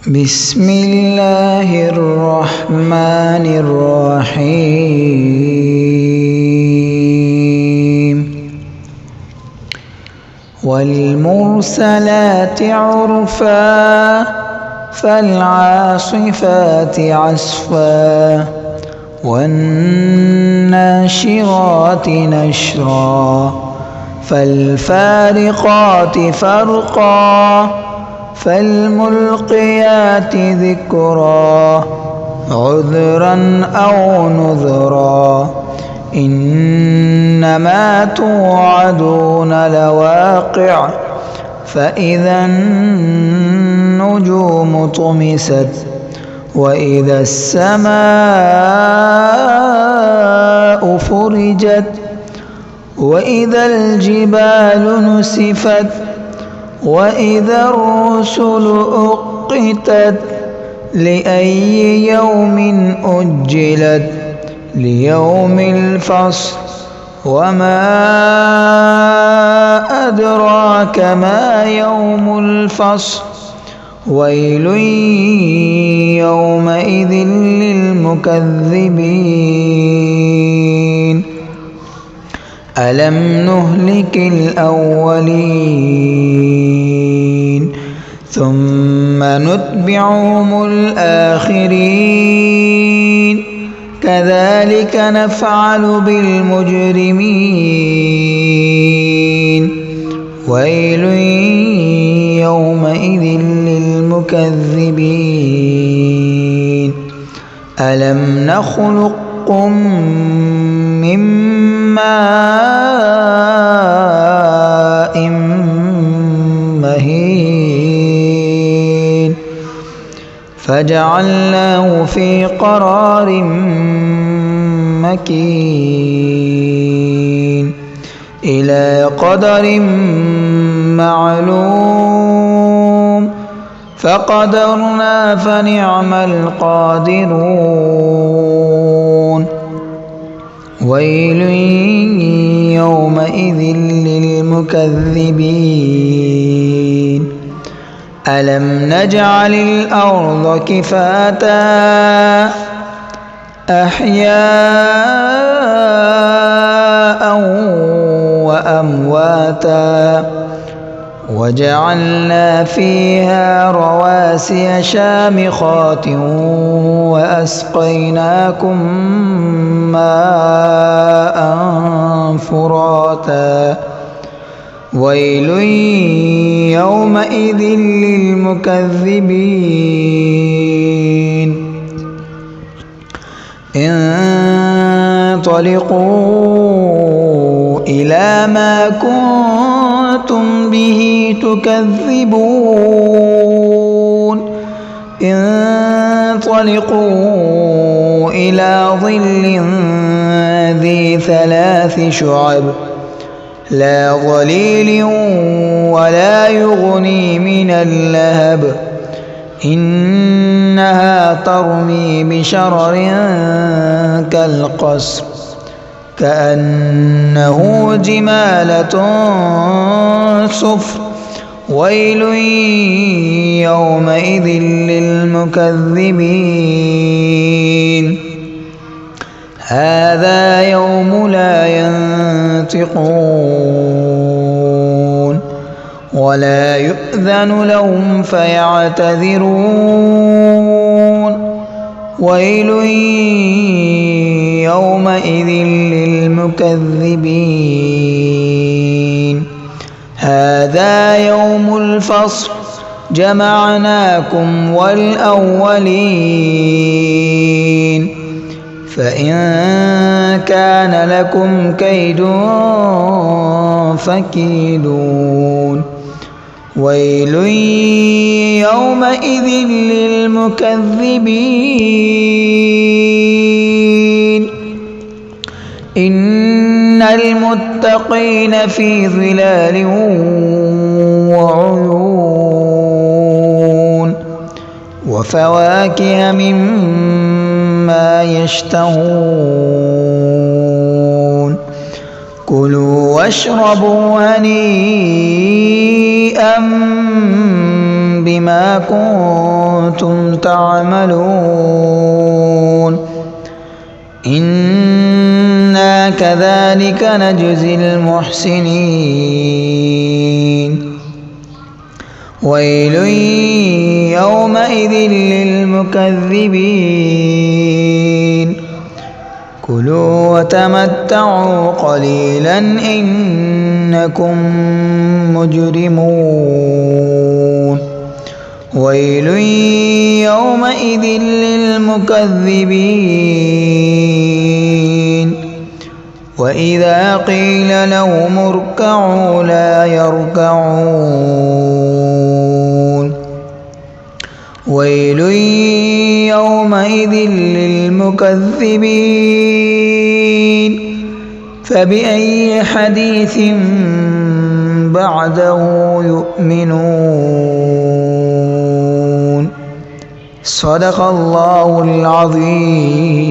بسم الله الرحمن الرحيم والمرسلات عرفا فالعاصفات عصفا والناشرات نشرا فالفارقات فرقا فالملقيات ذكرا عذرا أو نذرا إنما توعدون لواقع فإذا النجوم طمست وإذا السماء فرجت وإذا الجبال نسفت وإذا الرسل أقتت لأي يوم أجلت ليوم الفصل وما أدراك ما يوم الفصل ويل يومئذ للمكذبين ألم نهلك الأولين ثم نتبعهم الآخرين كذلك نفعل بالمجرمين ويل يومئذ للمكذبين ألم نخلقكم من ماء مهين فجعلناه في قرار مكين إلى قدر معلوم فقدرنا فنعم القادرون ويل يومئذ للمكذبين ألم نجعل الأرض كفاتا أحياء وأمواتا وجعلنا فيها رواسي شامخات وأسقيناكم ماء فراتا ويل يومئذ للمكذبين انطلقوا إلى ما كنتم به تكذبون انطلقوا إلى ظل ذي ثلاث شعب لا ظليل ولا يغني من اللهب إنها ترمي بشرر كالقصر كأنه جمالة صفر ويل يومئذ للمكذبين هذا يوم لا ينطقون ولا يؤذن لهم فيعتذرون ويل يومئذ للمكذبين هذا يوم الفصل جمعناكم والأولين فإن كان لكم كيد فكيدون ويل يومئذ للمكذبين إن المتقين في ظلال وعيون وفواكه مما يشتهون كلوا واشربوا هنيئا بما كنتم تعملون إنا كذلك نجزي المحسنين ويل يومئذ للمكذبين كلوا وتمتعوا قليلا إنكم مجرمون ويل يومئذ للمكذبين وإذا قيل لهم اركعوا لا يركعون ويل يومئذ للمكذبين فبأي حديث بعده يؤمنون صدق الله العظيم.